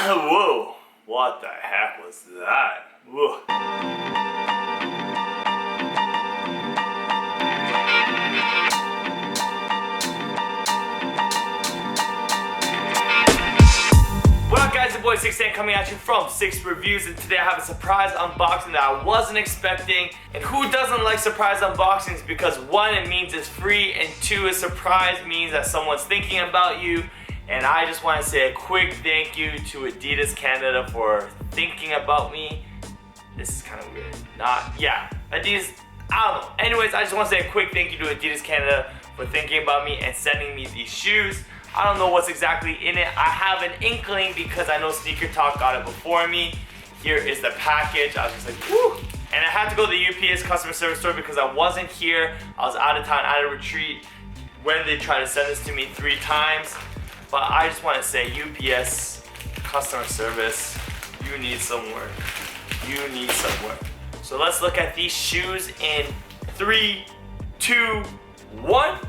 Whoa, what the heck was that? Whoa. What up guys, your boy 610 coming at you from 6 Reviews, and today I have a surprise unboxing that I wasn't expecting. And who doesn't like surprise unboxings? Because one, it means it's free, and two, a surprise means that someone's thinking about you. And I just want to say a quick thank you to Adidas Canada for thinking about me. This is kind of weird. Adidas, I don't know. Anyways, I just want to say a quick thank you to Adidas Canada for thinking about me and sending me these shoes. I don't know what's exactly in it. I have an inkling because I know Sneaker Talk got it before me. Here is the package. I was just like, whew. And I had to go to the UPS customer service store because I wasn't here. I was out of town, at a retreat, when they tried to send this to me 3 times. But I just want to say, UPS customer service, you need some work. You need some work. So let's look at these shoes in 3, 2, 1.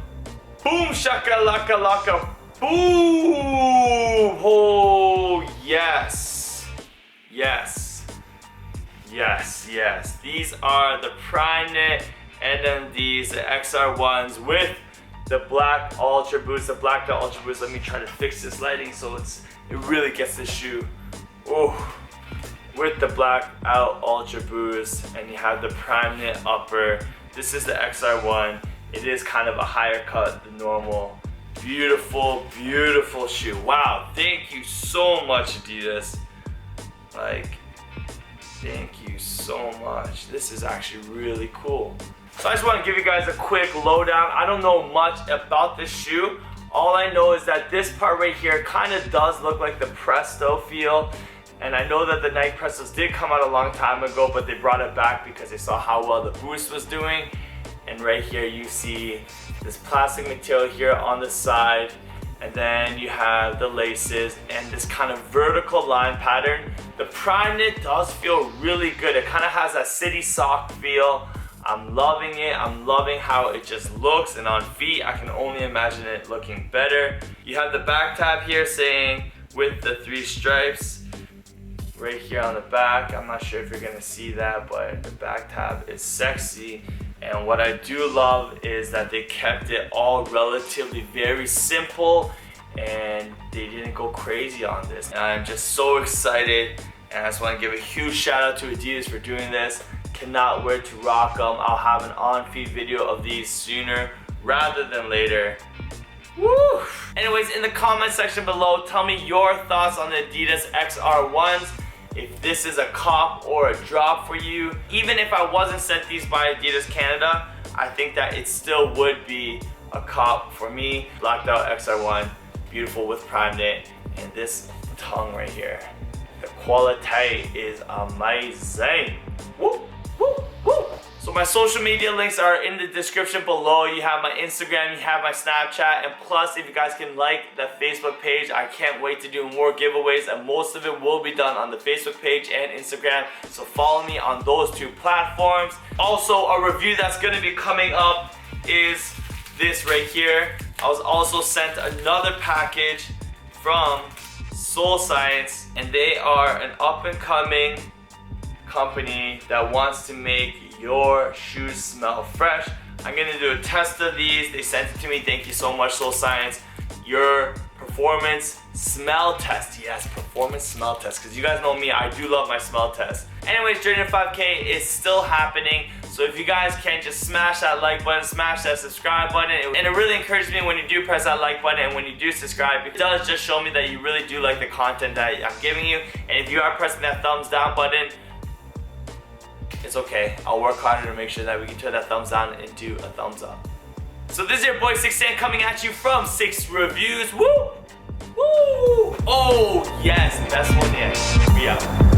Boom, shakalaka laka. Boom! Oh, yes. Yes. Yes, yes. These are the primeknit NMDs, the XR1s with the black Ultra Boost, the Blackout Ultra Boost. Let me try to fix this lighting so it really gets the shoe. Oh, with the Blackout Ultra Boost, and you have the primeknit upper. This is the XR1. It is kind of a higher cut than normal. Beautiful, beautiful shoe. Wow, thank you so much, Adidas. Like, thank you so much. This is actually really cool. So I just want to give you guys a quick lowdown. I don't know much about this shoe. All I know is that this part right here kind of does look like the Presto feel. And I know that the Nike Prestos did come out a long time ago, but they brought it back because they saw how well the Boost was doing. And right here you see this plastic material here on the side. And then you have the laces and this kind of vertical line pattern. The primeknit does feel really good. It kind of has that city sock feel. I'm loving it. I'm loving how it just looks, and on feet I can only imagine it looking better. You have the back tab here saying with the 3 stripes right here on the back. I'm not sure if you're gonna see that, but the back tab is sexy. And what I do love is that they kept it all relatively very simple, and they didn't go crazy on this. And I'm just so excited, and I just want to give a huge shout out to Adidas for doing this. Cannot wait to rock them. I'll have an on-feed video of these sooner rather than later. Woo! Anyways, in the comment section below, tell me your thoughts on the Adidas XR1s. If this is a cop or a drop for you. Even if I wasn't sent these by Adidas Canada, I think that it still would be a cop for me. Blacked out XR1, beautiful with primeknit, and this tongue right here. The quality is amazing. Woo! Woo! Woo! So my social media links are in the description below. You have my Instagram, you have my Snapchat, and plus if you guys can like the Facebook page, I can't wait to do more giveaways, and most of it will be done on the Facebook page and Instagram. So follow me on those 2 platforms. Also, a review that's gonna be coming up is this right here. I was also sent another package from Soul Science, and they are an up-and-coming company that wants to make your shoes smell fresh. I'm gonna do a test of these. They sent it to me. Thank you so much, Soul Science. Your performance smell test. Yes, performance smell test, because you guys know me, I do love my smell test. Anyways, Journey to 5K is still happening, so if you guys can just smash that like button, smash that subscribe button, and it really encourages me when you do press that like button and when you do subscribe. It does just show me that you really do like the content that I'm giving you. And if you are pressing that thumbs down button, it's okay. I'll work harder to make sure that we can turn that thumbs down into a thumbs up. So this is your boy 610 coming at you from 6 Reviews. Woo! Woo! Oh yes, best one yet. We out.